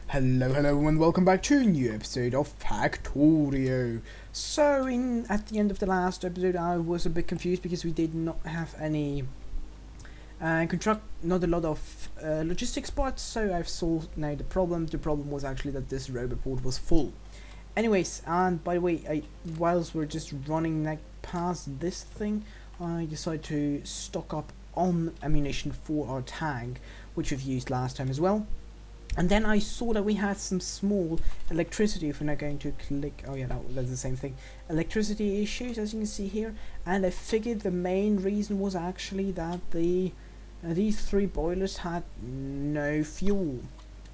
Hello and welcome back to a new episode of Factorio. So at the end of the last episode I was a bit confused because we did not have any not a lot of logistics spots, so I've solved now the problem. The problem was actually that this robot port was full. Anyways, and by the way, whilst we're just running like past this thing, I decided to stock up on ammunition for our tank, which we've used last time as well. And then I saw that we had some small electricity, if we're not going to click, oh yeah, that's the same thing, electricity issues, as you can see here, and I figured the main reason was actually that these three boilers had no fuel.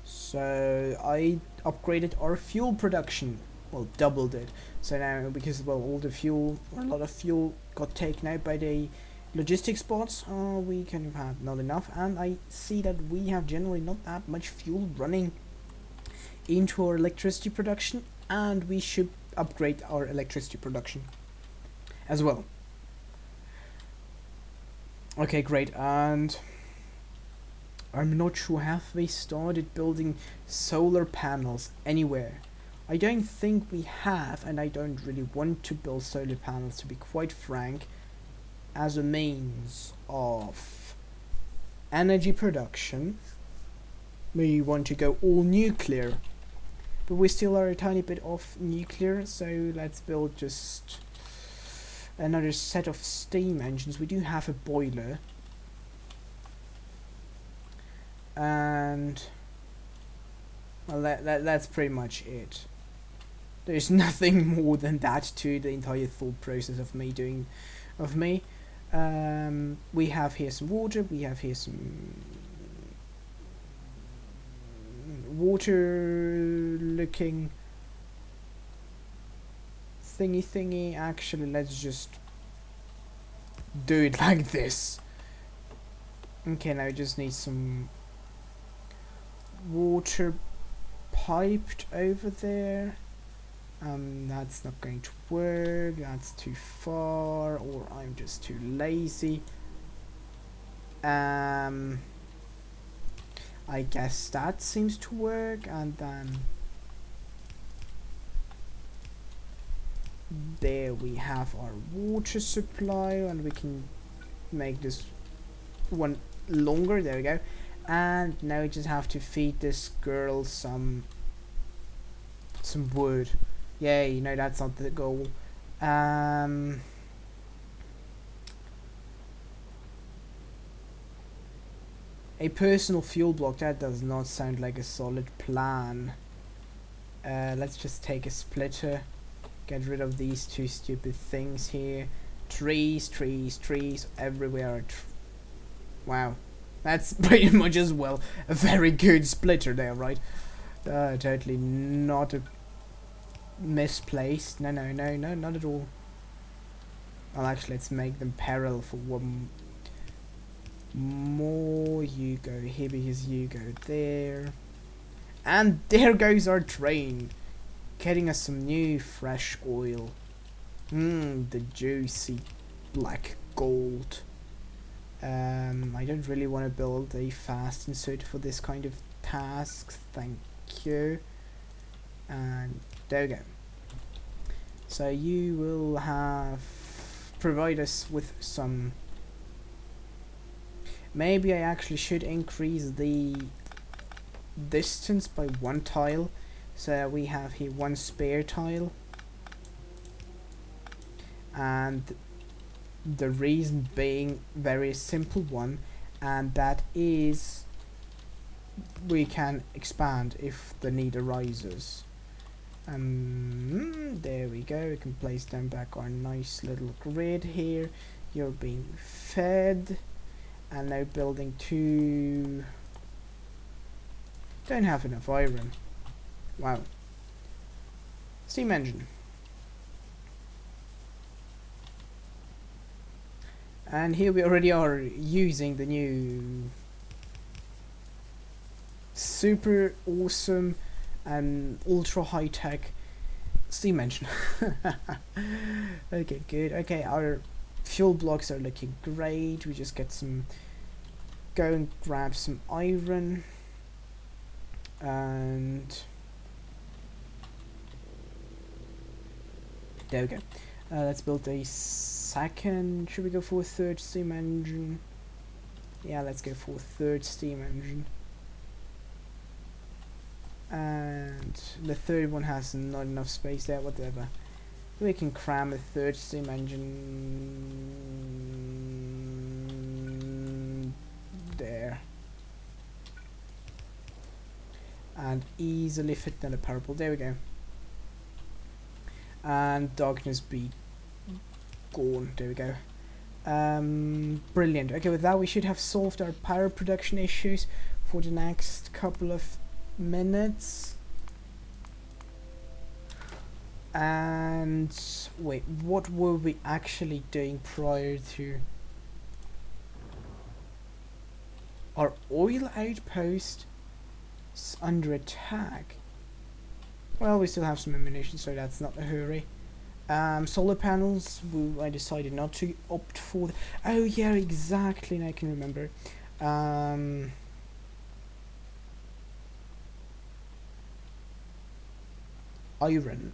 So I upgraded our fuel production, well, doubled it. So now, because, well, all the fuel, or a lot of fuel got taken out by the logistic spots, we kind of had not enough, and I see that we have generally not that much fuel running into our electricity production, and we should upgrade our electricity production as well. Okay, great. And I'm not sure, have we started building solar panels anywhere? I don't think we have, and I don't really want to build solar panels, to be quite frank, as a means of energy production. We want to go all nuclear, but we still are a tiny bit off nuclear, so let's build just another set of steam engines. We do have a boiler, and well, that's pretty much it. There's nothing more than that to the entire thought process of me. We have here some water, we have here some water looking thingy. Actually, let's just do it like this. Okay, now we just need some water piped over there. That's not going to work, that's too far, or I'm just too lazy. I guess that seems to work, and then there we have our water supply, and we can make this one longer. There we go. And now we just have to feed this girl some wood. Yay, no, that's not the goal. A personal fuel block, that does not sound like a solid plan. Let's just take a splitter, get rid of these two stupid things here. Trees everywhere. Wow, that's pretty much as well a very good splitter there, right? Totally not a misplaced. No, not at all. Well, actually, let's make them parallel for one more. You go here because you go there, and there goes our train, getting us some new fresh oil. The juicy black gold. I don't really want to build a fast insert for this kind of tasks, thank you. And there we go. So you will provide us with some. Maybe I actually should increase the distance by one tile, so we have here one spare tile, and the reason being very simple one, and that is we can expand if the need arises. There we go. We can place them back our nice little grid here. You're being fed, and now building two. Don't have enough iron. Wow. Steam engine. And here we already are using the new super awesome and ultra high-tech steam engine. Okay, good. Okay, our fuel blocks are looking great. We just go and grab some iron. And there we go. Let's build a second. Should we go for a third steam engine? Yeah, let's go for a third steam engine. And the third one has not enough space there, whatever. We can cram a third steam engine there. And easily fit in a purple. There we go. And darkness be gone. There we go. Brilliant. Okay, with that we should have solved our power production issues for the next couple of minutes. And wait, what were we actually doing prior to our oil outpost under attack? Well, we still have some ammunition, so that's not a hurry. Solar panels, I decided not to opt for. Oh yeah, exactly, and I can remember. Iron.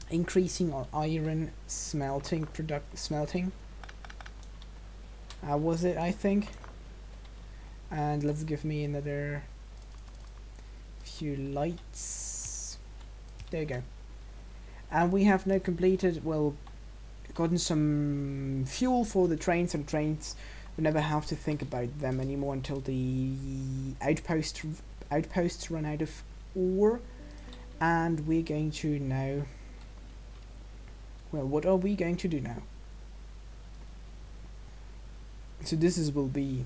Increasing our iron smelting was it, I think. And let's give me another few lights. There you go. And we have now completed, well, gotten some fuel for the trains, and trains we never have to think about them anymore until the outposts run out of ore. And we're going to now, well, what are we going to do now? So this will be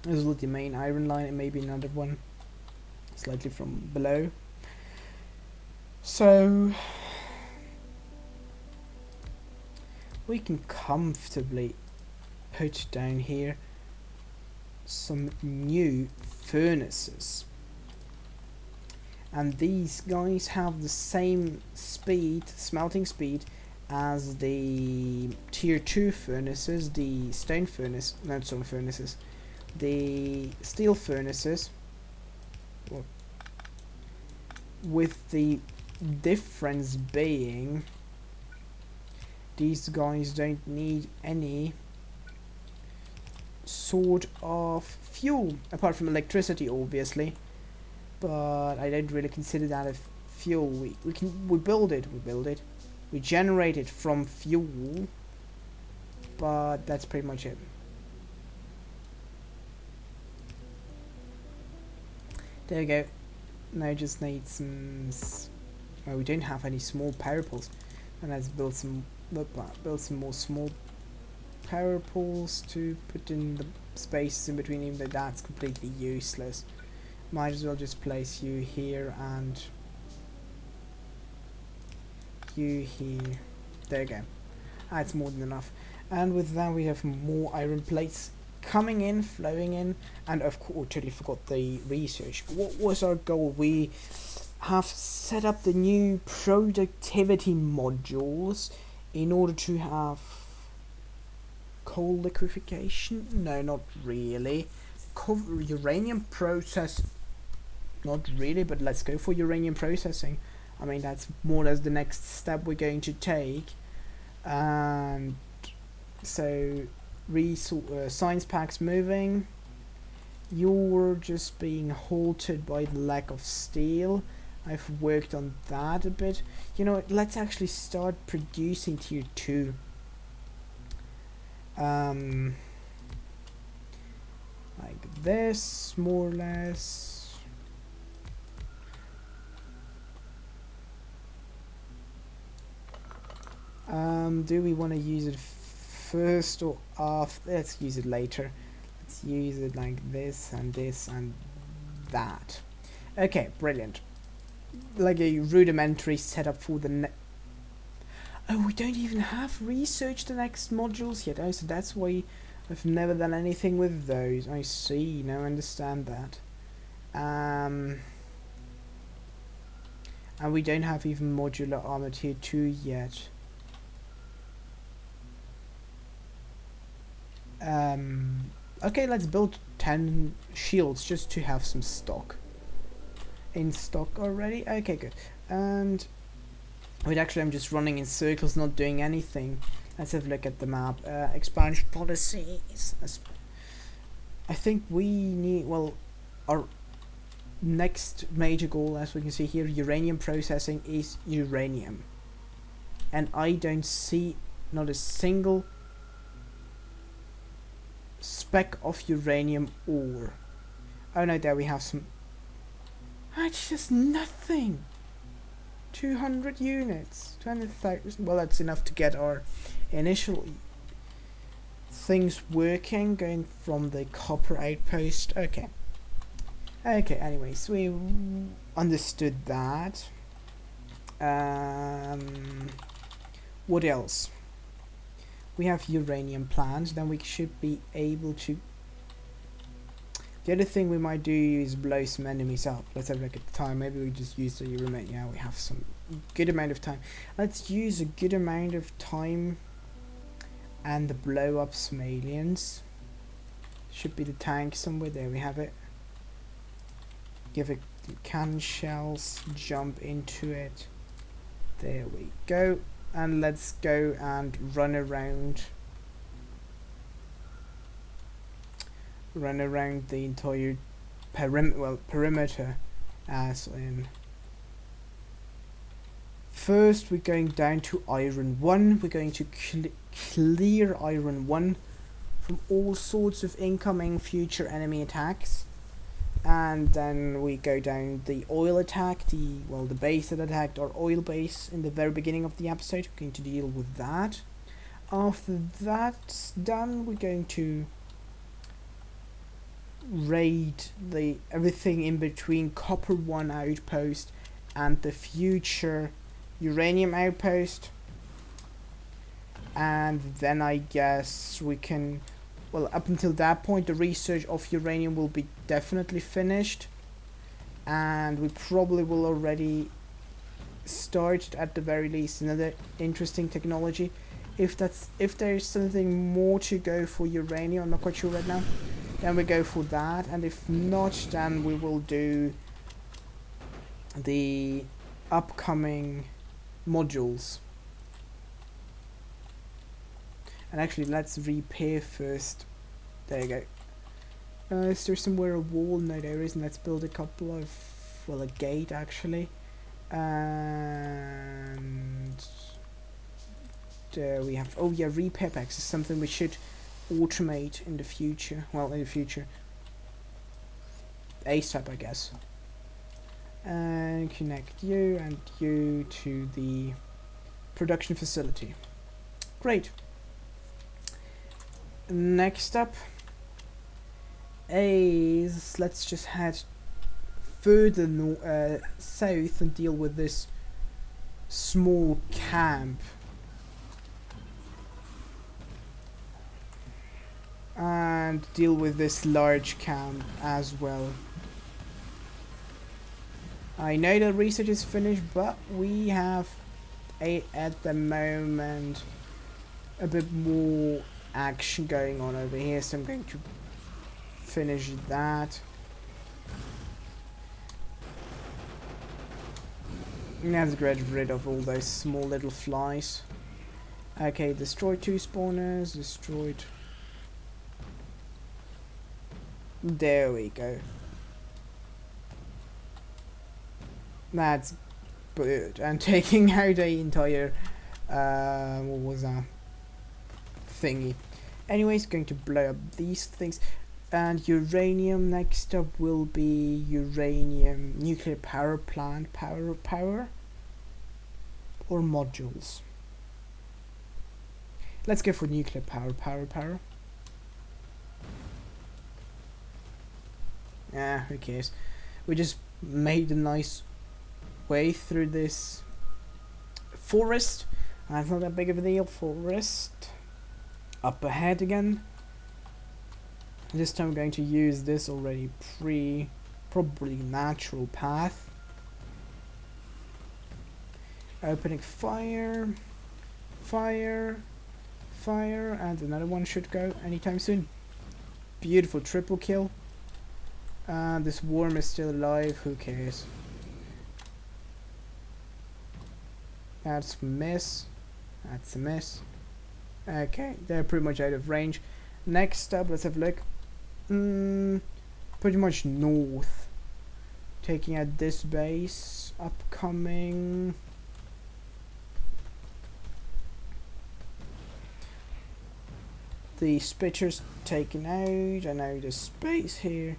the main iron line, and maybe another one slightly from below. So we can comfortably put down here some new furnaces. And these guys have the same speed, smelting speed, as the tier 2 furnaces, the stone furnace, not stone furnaces, the steel furnaces, with the difference being these guys don't need any sort of fuel, apart from electricity obviously, but I don't really consider that a fuel. We build it, we generate it from fuel, but that's pretty much it. There we go. Now just need some. Well, we don't have any small power poles, and let's build some more small power poles to put in the spaces in between, even though that's completely useless. Might as well just place you here and you here. There you go. That's more than enough. And with that we have more iron plates coming in, flowing in, and of course, totally forgot the research. What was our goal? We have set up the new productivity modules in order to have coal liquefaction. No, not really. Uranium process. Not really, but let's go for uranium processing. I mean, that's more or less the next step we're going to take. And so science packs moving. You're just being halted by the lack of steel. I've worked on that a bit. You know what, let's actually start producing tier 2. Like this, more or less. Do we want to use it first or after? Let's use it later. Let's use it like this and that. Okay, brilliant. Like a rudimentary setup for the oh, we don't even have researched the next modules yet. Oh, so that's why I've never done anything with those. I see, now I understand that. And we don't have even modular armor tier 2 yet. Okay, let's build 10 shields just to have some stock. in stock already. Okay, good. And wait, actually, I'm just running in circles, not doing anything. Let's have a look at the map. Expansion policies. I think we need, well, our next major goal, as we can see here, uranium processing, is uranium. And I don't see not a single speck of uranium ore. Oh no, there we have some. It's just nothing. 200 units, 200,000. Well, that's enough to get our initial things working, going from the copper outpost. Okay. Anyways, we understood that. What else? We have uranium plants. Then we should be able to. The other thing we might do is blow some enemies up. Let's have a look at the time. Maybe we just use the uranium. Yeah, we have some good amount of time. Let's use a good amount of time and blow up some aliens. Should be the tank somewhere. There we have it. Give it cannon shells. Jump into it. There we go. And let's go and run around the entire perimeter, as in. First we're going down to Iron 1. We're going to clear Iron 1 from all sorts of incoming future enemy attacks. And then we go down the oil attack, the base that attacked our oil base in the very beginning of the episode. We're going to deal with that. After that's done, we're going to raid everything in between Copper 1 outpost and the future uranium outpost. And then I guess we can, well, up until that point the research of uranium will be definitely finished, and we probably will already start at the very least another interesting technology. If there's something more to go for uranium, I'm not quite sure right now, then we go for that, and if not, then we will do the upcoming modules. And actually, let's repair first. There you go. Is there somewhere a wall? No, there isn't. Let's build a couple of, well, a gate actually. And there we have. Oh yeah, repair packs is something we should automate in the future. Well, in the future, ASAP, I guess. And connect you and you to the production facility. Great. Next up is, let's just head further south and deal with this small camp. And deal with this large camp as well. I know the research is finished, but we have at the moment a bit more action going on over here, so I'm going to finish that. Let's get rid of all those small little flies. Okay, destroy 2 spawners, destroyed. There we go. That's good. And taking out the entire what was that thingy. Anyways, going to blow up these things. And uranium next up will be uranium nuclear power plant power or modules. Let's go for nuclear power. Who cares? We just made a nice way through this forest. That's not that big of a deal. Forest. Up ahead again. This time I'm going to use this already probably natural path. Opening fire, and another one should go anytime soon. Beautiful triple kill. This worm is still alive, who cares? That's a miss. That's a miss. Okay, they're pretty much out of range. Next up, let's have a look. Pretty much north. Taking out this base. Upcoming. The spitters taken out. And now the space here.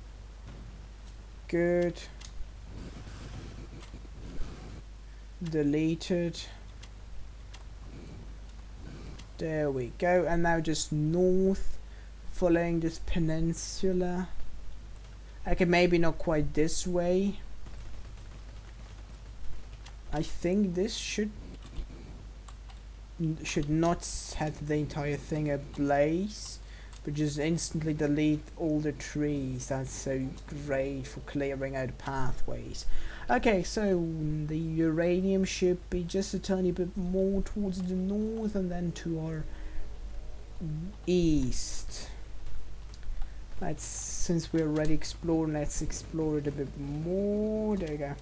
Good. Deleted. There we go. And now just north, following this peninsula. Okay, maybe not quite this way. I think this should not set the entire thing ablaze, but just instantly delete all the trees. That's so great for clearing out pathways. Okay, so the uranium should be just a tiny bit more towards the north and then to our east. Since we're already exploring, let's explore it a bit more. There you go.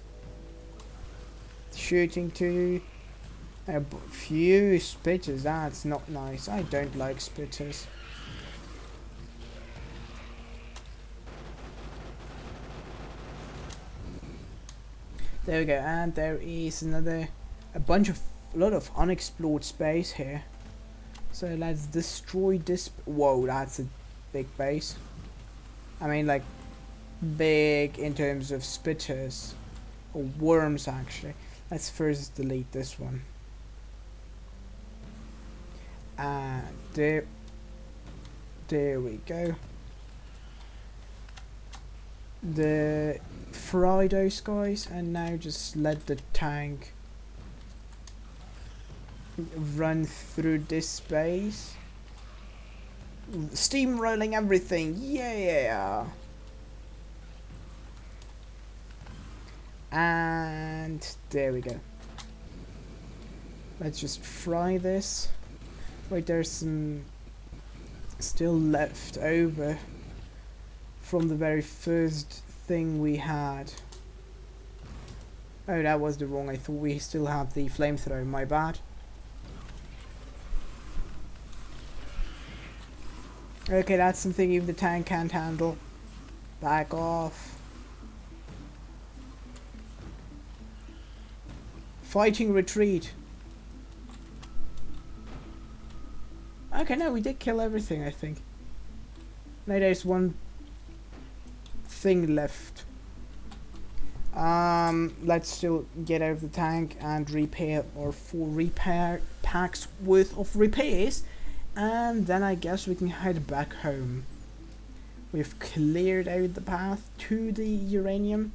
Shooting to a few spitters. That's not nice. I don't like spitters. There we go, and there is a lot of unexplored space here. So let's destroy this. Whoa, that's a big base. I mean, like, big in terms of spitters or worms, actually. Let's first delete this one. And there we go. Fry those guys, and now just let the tank run through this space, steamrolling everything. Yeah. And there we go. Let's just fry this. Wait, there's some still left over from the very first thing we had. Oh, that was the wrong. I thought we still had the flamethrower. My bad. Okay, that's something even the tank can't handle. Back off. Fighting retreat. Okay, no, we did kill everything, I think. Now there's one thing left. Let's still get out of the tank and repair our 4 repair packs worth of repairs, and then I guess we can head back home. We've cleared out the path to the uranium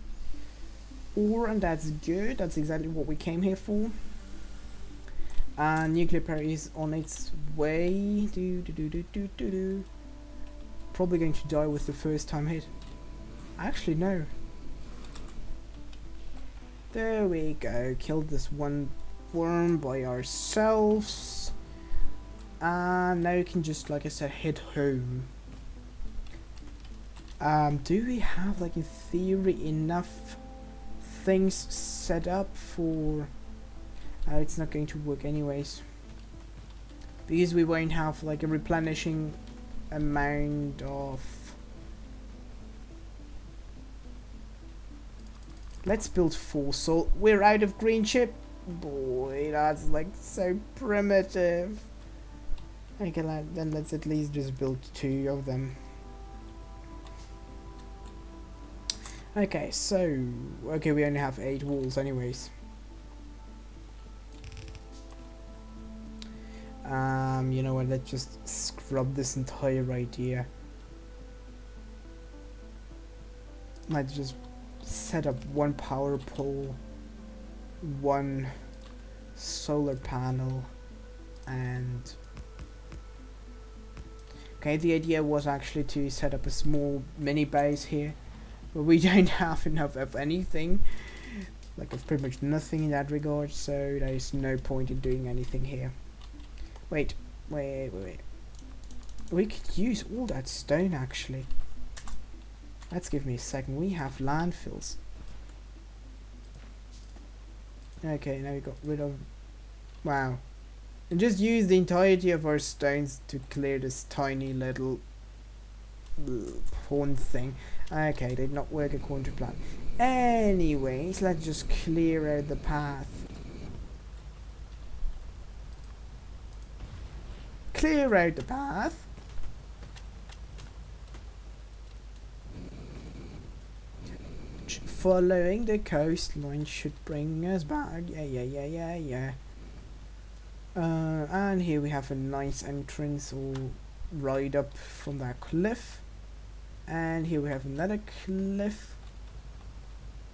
ore, and that's good. That's exactly what we came here for. And nuclear power is on its way. Probably going to die with the first time hit. Actually, no. There we go. Killed this one worm by ourselves. And now you can just, like I said, head home. Do we have, like, in theory, enough things set up for... it's not going to work anyways. Because we won't have, like, a replenishing amount of... Let's build 4 salt. We're out of green chip. Boy, that's like so primitive. Okay, then let's at least just build 2 of them. Okay, so... Okay, we only have 8 walls anyways. You know what, let's just scrub this entire idea. Let's just set up 1 power pole, 1 solar panel, and... Okay, the idea was actually to set up a small mini base here, but we don't have enough of anything. Like, of pretty much nothing in that regard, so there is no point in doing anything here. Wait. We could use all that stone, actually. Let's give me a second. We have landfills. Okay, now we got rid of Wow. And just use the entirety of our stones to clear this tiny little pawn thing. Okay, did not work according to plan. Anyways, let's just clear out the path. Clear out the path. Following the coastline should bring us back. Yeah. And here we have a nice entrance all right up from that cliff. And here we have another cliff.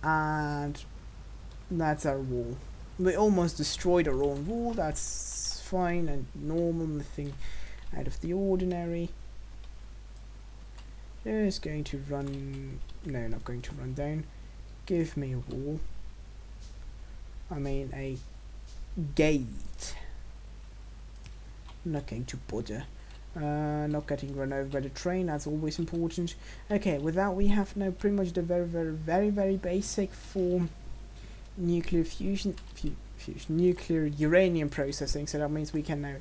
And that's our wall. We almost destroyed our own wall. That's fine and normal, nothing out of the ordinary. Just going to run... No, not going to run down. Give me a wall. I mean a gate. Not going to bother. Not getting run over by the train, that's always important. Okay, with that we have now pretty much the very basic for nuclear fusion, nuclear uranium processing. So that means we can now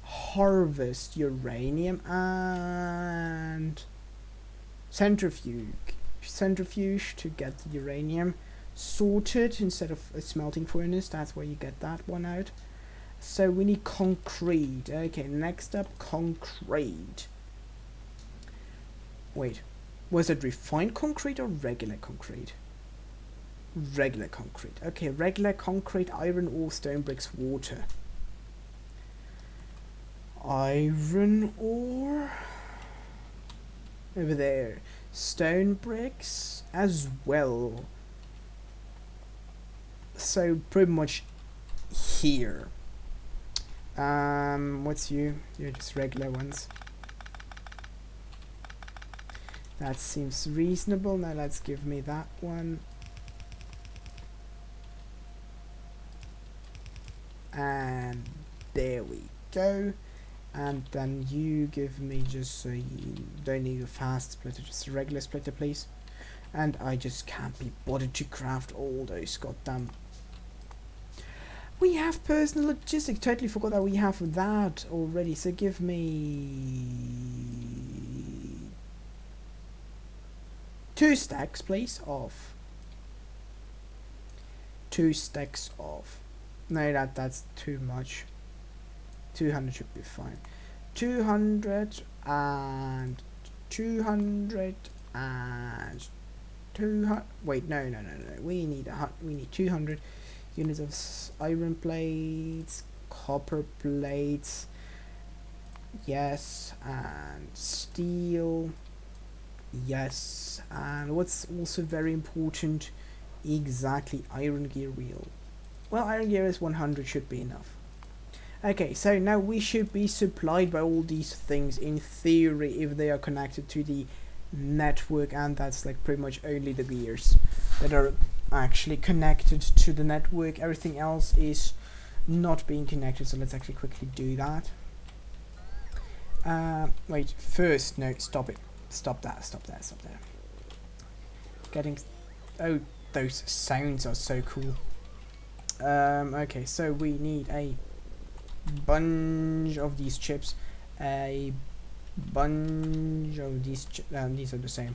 harvest uranium and centrifuge to get the uranium sorted instead of a smelting furnace. That's where you get that one out. So we need concrete. Okay, next up, concrete. Wait, was it refined concrete or regular concrete? Regular concrete. Okay, regular concrete, iron ore, stone bricks, water. Iron ore. Over there. Stone bricks as well. So pretty much here. What's you? You're just regular ones. That seems reasonable. Now let's give me that one. And there we go. And then you give me just so you don't need a fast splitter, just a regular splitter, please. And I just can't be bothered to craft all those goddamn... We have personal logistics. Totally forgot that we have that already. So give me 2 stacks, please, of 2 stacks of... No, that's too much. 200 should be fine. 200 and 200 and 200. Wait, no. We need 200 units of iron plates, copper plates. Yes, and steel. Yes, and what's also very important, exactly, iron gear wheel. Well, iron gear is 100, should be enough. Okay, so now we should be supplied by all these things in theory if they are connected to the network, and that's like pretty much only the gears that are actually connected to the network. Everything else is not being connected, so let's actually quickly do that. Wait, first, no, stop it. Stop that. Getting... Oh, those sounds are so cool. Okay, so we need a bunch of these chips, a bunch of these these are the same,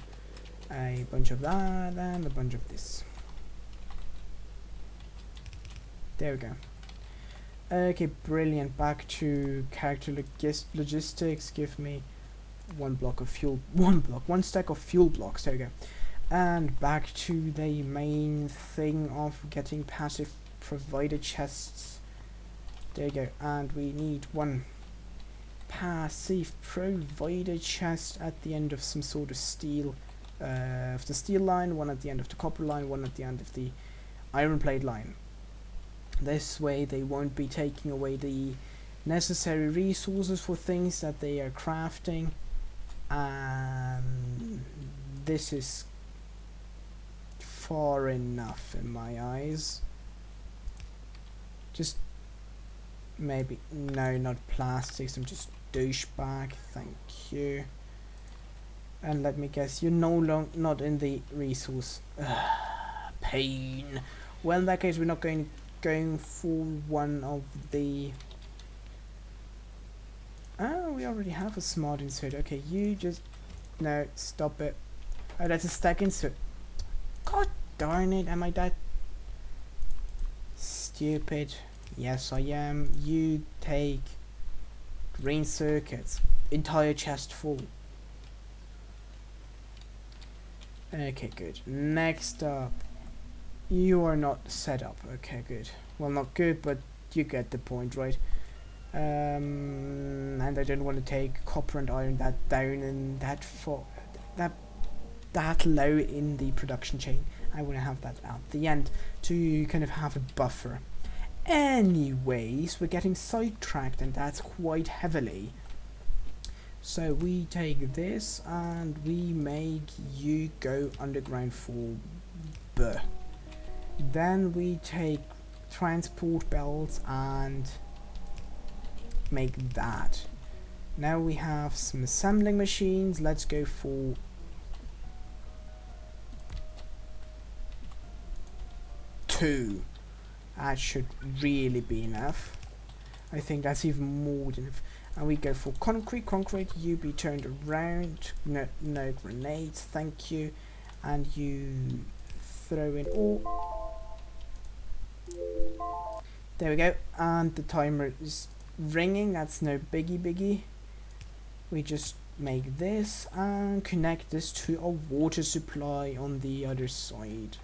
a bunch of that, and a bunch of this. There we go. Okay, brilliant. Back to character logistics. Give me one stack of fuel blocks. There we go. And back to the main thing of getting passive provider chests. There you go. And we need one passive provider chest at the end of some sort of steel, of the steel line, one at the end of the copper line, one at the end of the iron plate line. This way they won't be taking away the necessary resources for things that they are crafting. And this is far enough in my eyes. Just maybe, no, not plastics, I'm just douchebag, thank you. And let me guess, you're not in the resource pain. Well, in that case we're not going going for one of the... Oh, we already have a smart insert. Okay, you just... No, stop it. Oh, that's a stack insert. God darn it, am I that stupid? Yes, I am. You take green circuits. Entire chest full. Okay, good. Next up. You are not set up. Okay, good. Well, not good, but you get the point, right? And I don't want to take copper and iron that down and that low in the production chain. I want to have that at the end to kind of have a buffer. Anyways, we're getting sidetracked, and that's quite heavily. So we take this and we make you go underground for B. Then we take transport belts and make that. Now we have some assembling machines. Let's go for two. That should really be enough. I think that's even more than enough. And we go for concrete. Concrete, you be turned around. No grenades, thank you. And you throw in all. There we go. And the timer is ringing. That's no biggie. We just make this and connect this to a water supply on the other side.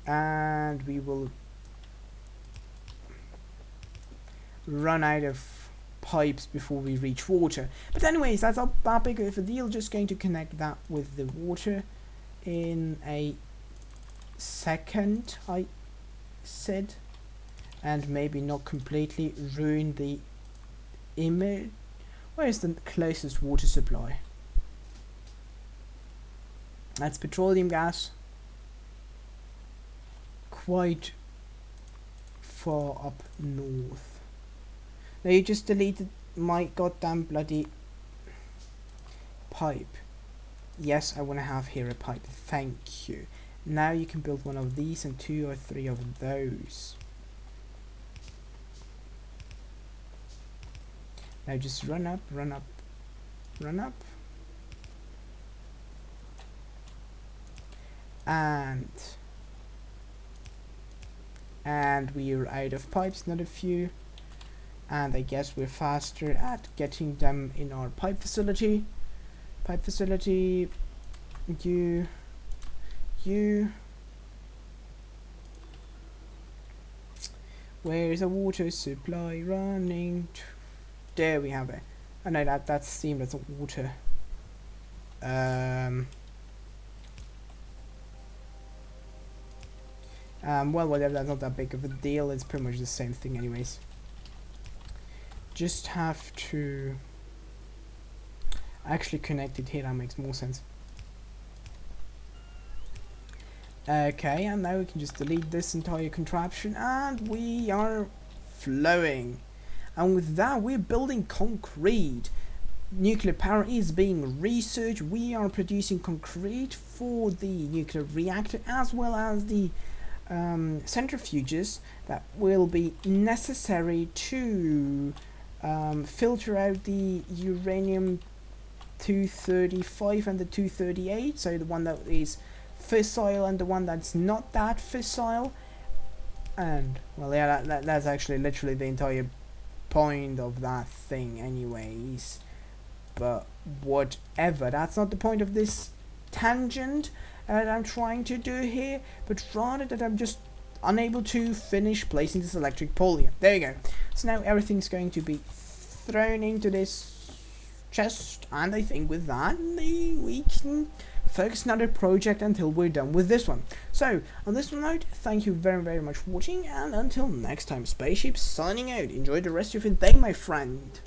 And we will run out of pipes before we reach water. But anyways, that's not that big of a deal. Just going to connect that with the water in a second, I said, and maybe not completely ruin the image. Where is the closest water supply? That's petroleum gas. Quite far up north. Now you just deleted my goddamn bloody pipe. Yes, I want to have here a pipe. Thank you. Now you can build one of these and 2 or 3 of those. Now just run up. And we are out of pipes, not a few. And I guess we're faster at getting them in our pipe facility. You. Where is a water supply running? There we have it. Oh no, that's steam, that's not water. Well, whatever, that's not that big of a deal. It's pretty much the same thing anyways. Just have to actually connect it here, that makes more sense. Okay, and now we can just delete this entire contraption and we are flowing. And with that, we're building concrete. Nuclear power is being researched. We are producing concrete for the nuclear reactor as well as the centrifuges that will be necessary to filter out the uranium-235 and the 238, so the one that is fissile and the one that's not that fissile. And well, yeah, that's actually literally the entire point of that thing anyways, but whatever, that's not the point of this tangent that I'm trying to do here, but rather that I'm just unable to finish placing this electric pole here. There you go. So now everything's going to be thrown into this chest, and I think with that we can focus on another project until we're done with this one. So on this note, thank you very much for watching, and until next time, Spaceship signing out. Enjoy the rest of your day, my friend.